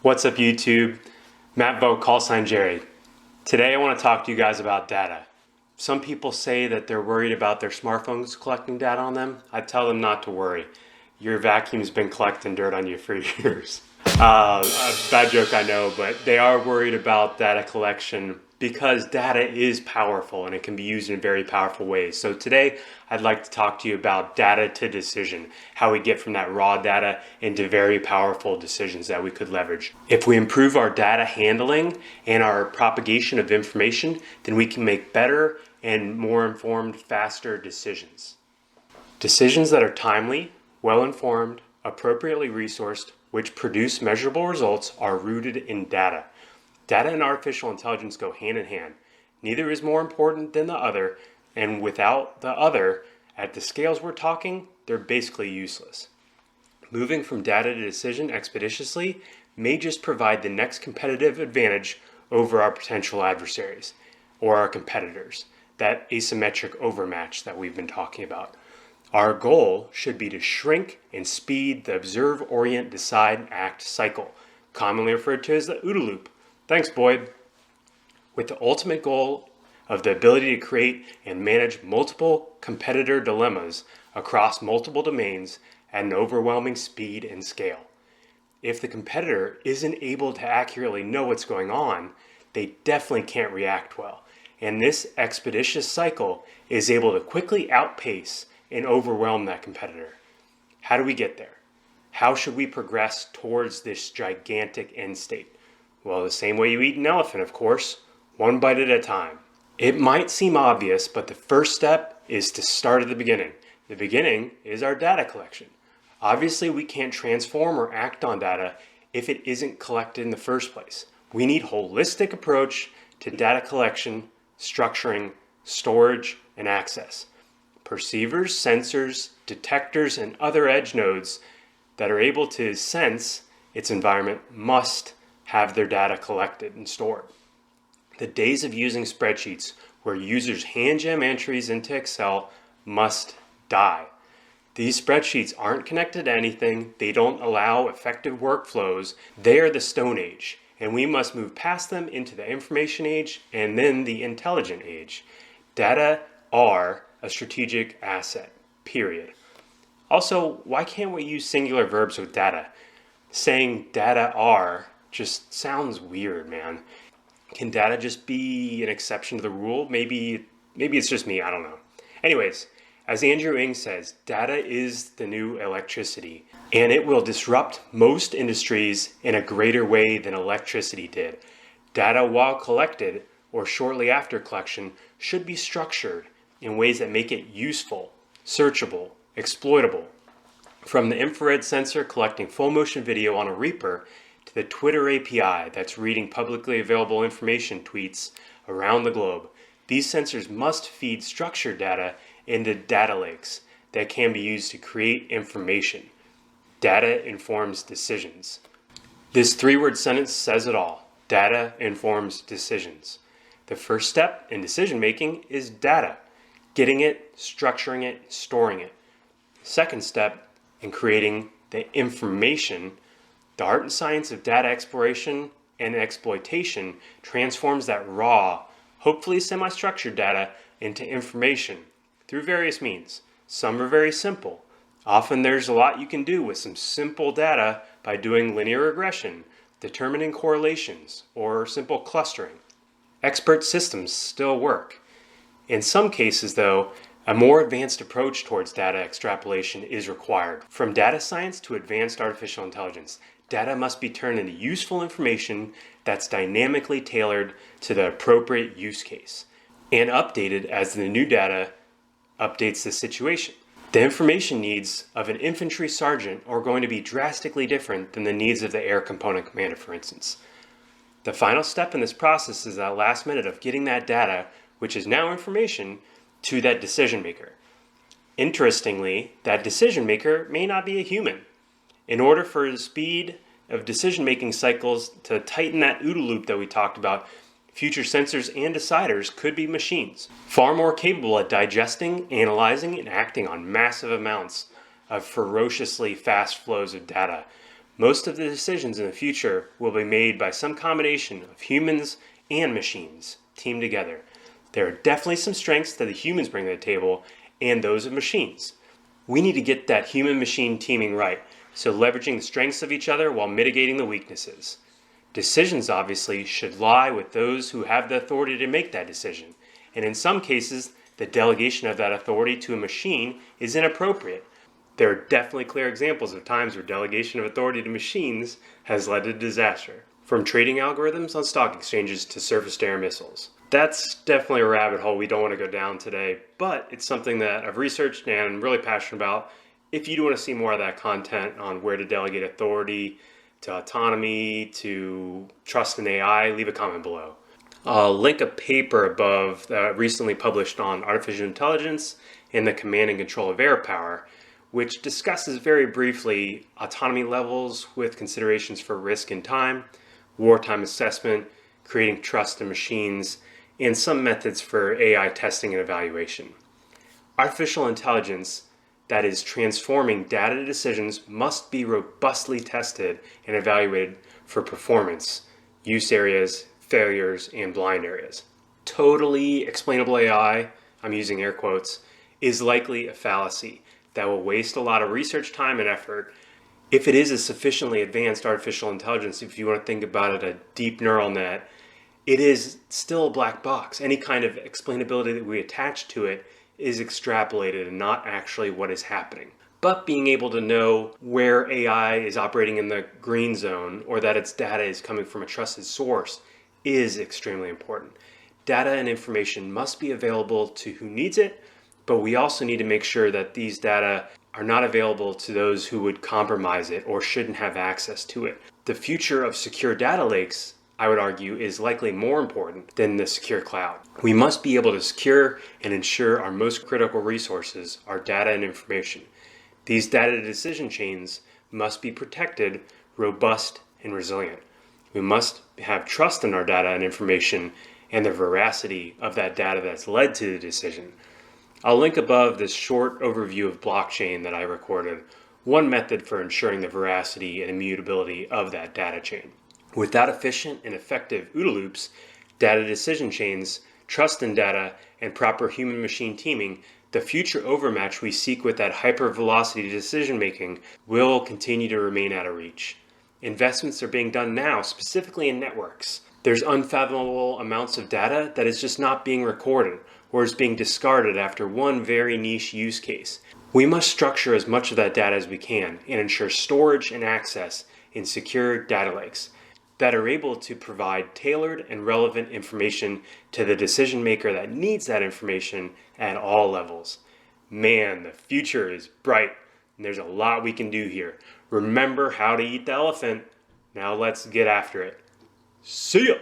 What's up YouTube? Matt Vogt, call sign Jerry. Today I want to talk to you guys about data. Some people say that they're worried about their smartphones collecting data on them. I tell them not to worry. Your vacuum's been collecting dirt on you for years. A bad joke, I know, but they are worried about data collection because data is powerful and it can be used in very powerful ways. So today I'd like to talk to you about data to decision, how we get from that raw data into very powerful decisions that we could leverage. If we improve our data handling and our propagation of information, then we can make better and more informed, faster decisions. Decisions that are timely, well-informed, appropriately resourced, which produce measurable results are rooted in data. Data and artificial intelligence go hand in hand. Neither is more important than the other, and without the other, at the scales we're talking, they're basically useless. Moving from data to decision expeditiously may just provide the next competitive advantage over our potential adversaries or our competitors, that asymmetric overmatch that we've been talking about. Our goal should be to shrink and speed the observe, orient, decide, act cycle, commonly referred to as the OODA loop. Thanks, Boyd. With the ultimate goal of the ability to create and manage multiple competitor dilemmas across multiple domains at an overwhelming speed and scale. If the competitor isn't able to accurately know what's going on, they definitely can't react well. And this expeditious cycle is able to quickly outpace and overwhelm that competitor. How do we get there? How should we progress towards this gigantic end state? Well, the same way you eat an elephant, of course, one bite at a time. It might seem obvious, but the first step is to start at the beginning. The beginning is our data collection. Obviously, we can't transform or act on data if it isn't collected in the first place. We need a holistic approach to data collection, structuring, storage, and access. Perceivers, sensors, detectors, and other edge nodes that are able to sense its environment must have their data collected and stored. The days of using spreadsheets where users hand jam entries into Excel must die. These spreadsheets aren't connected to anything. They don't allow effective workflows. They are the Stone Age, and we must move past them into the information age and then the intelligent age. Data are a strategic asset, period. Also, why can't we use singular verbs with data? Saying data are just sounds weird, man. Can data just be an exception to the rule? Maybe it's just me, I don't know. Anyways, as Andrew Ng says, data is the new electricity, and it will disrupt most industries in a greater way than electricity did. Data, while collected or shortly after collection, should be structured in ways that make it useful, searchable, exploitable. From the infrared sensor collecting full motion video on a Reaper to the Twitter API that's reading publicly available information tweets around the globe, these sensors must feed structured data into data lakes that can be used to create information. Data informs decisions. This three-word sentence says it all. Data informs decisions. The first step in decision making is data. Getting it, structuring it, storing it. Second step in creating the information, the art and science of data exploration and exploitation transforms that raw, hopefully semi-structured data into information through various means. Some are very simple. Often there's a lot you can do with some simple data by doing linear regression, determining correlations, or simple clustering. Expert systems still work. In some cases, though, a more advanced approach towards data extrapolation is required. From data science to advanced artificial intelligence, data must be turned into useful information that's dynamically tailored to the appropriate use case and updated as the new data updates the situation. The information needs of an infantry sergeant are going to be drastically different than the needs of the air component commander, for instance. The final step in this process is that last minute of getting that data, which is now information, to that decision maker. Interestingly, that decision maker may not be a human. In order for the speed of decision-making cycles to tighten that OODA loop that we talked about, future sensors and deciders could be machines, far more capable at digesting, analyzing, and acting on massive amounts of ferociously fast flows of data. Most of the decisions in the future will be made by some combination of humans and machines teamed together. There are definitely some strengths that the humans bring to the table and those of machines. We need to get that human-machine teaming right, so leveraging the strengths of each other while mitigating the weaknesses. Decisions obviously should lie with those who have the authority to make that decision, and in some cases, the delegation of that authority to a machine is inappropriate. There are definitely clear examples of times where delegation of authority to machines has led to disaster, from trading algorithms on stock exchanges to surface-to-air missiles. That's definitely a rabbit hole we don't want to go down today, but it's something that I've researched and I'm really passionate about. If you do want to see more of that content on where to delegate authority, to autonomy, to trust in AI, leave a comment below. I'll link a paper above that recently published on artificial intelligence and the command and control of air power, which discusses very briefly autonomy levels with considerations for risk and time, wartime assessment, creating trust in machines, and some methods for AI testing and evaluation. Artificial intelligence that is transforming data decisions must be robustly tested and evaluated for performance, use areas, failures, and blind areas. Totally explainable AI, I'm using air quotes, is likely a fallacy that will waste a lot of research time and effort. If it is a sufficiently advanced artificial intelligence, if you want to think about it, a deep neural net, it is still a black box. Any kind of explainability that we attach to it is extrapolated and not actually what is happening. But being able to know where AI is operating in the green zone or that its data is coming from a trusted source is extremely important. Data and information must be available to who needs it, but we also need to make sure that these data are not available to those who would compromise it or shouldn't have access to it. The future of secure data lakes, I would argue, is likely more important than the secure cloud. We must be able to secure and ensure our most critical resources, our data and information. These data decision chains must be protected, robust, and resilient. We must have trust in our data and information and the veracity of that data that's led to the decision. I'll link above this short overview of blockchain that I recorded, one method for ensuring the veracity and immutability of that data chain. Without efficient and effective OODA loops, data decision chains, trust in data, and proper human-machine teaming, the future overmatch we seek with that hyper-velocity decision-making will continue to remain out of reach. Investments are being done now, specifically in networks. There's unfathomable amounts of data that is just not being recorded or is being discarded after one very niche use case. We must structure as much of that data as we can and ensure storage and access in secure data lakes that are able to provide tailored and relevant information to the decision maker that needs that information at all levels. Man, the future is bright and there's a lot we can do here. Remember how to eat the elephant. Now let's get after it. See ya!